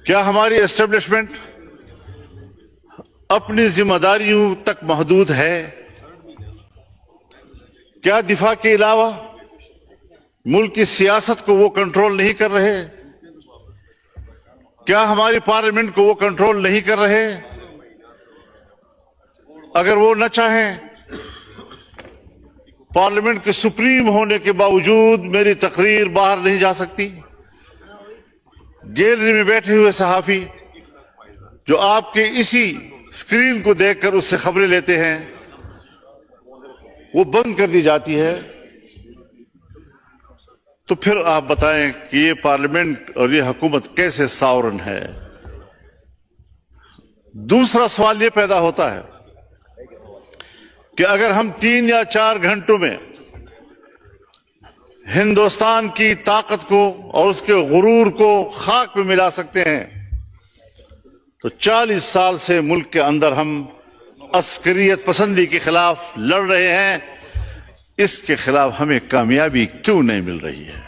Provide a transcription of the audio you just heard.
کیا ہماری اسٹیبلشمنٹ اپنی ذمہ داریوں تک محدود ہے؟ کیا دفاع کے علاوہ ملک کی سیاست کو وہ کنٹرول نہیں کر رہے؟ کیا ہماری پارلیمنٹ کو وہ کنٹرول نہیں کر رہے؟ اگر وہ نہ چاہیں، پارلیمنٹ کے سپریم ہونے کے باوجود میری تقریر باہر نہیں جا سکتی؟ گیلری میں بیٹھے ہوئے صحافی جو آپ کے اسی اسکرین کو دیکھ کر اس سے خبریں لیتے ہیں، وہ بند کر دی جاتی ہے، تو پھر آپ بتائیں کہ یہ پارلیمنٹ اور یہ حکومت کیسے ساورن ہے؟ دوسرا سوال یہ پیدا ہوتا ہے کہ اگر ہم 3 یا 4 گھنٹوں میں ہندوستان کی طاقت کو اور اس کے غرور کو خاک میں ملا سکتے ہیں، تو 40 سال سے ملک کے اندر ہم عسکریت پسندی کے خلاف لڑ رہے ہیں، اس کے خلاف ہمیں کامیابی کیوں نہیں مل رہی ہے؟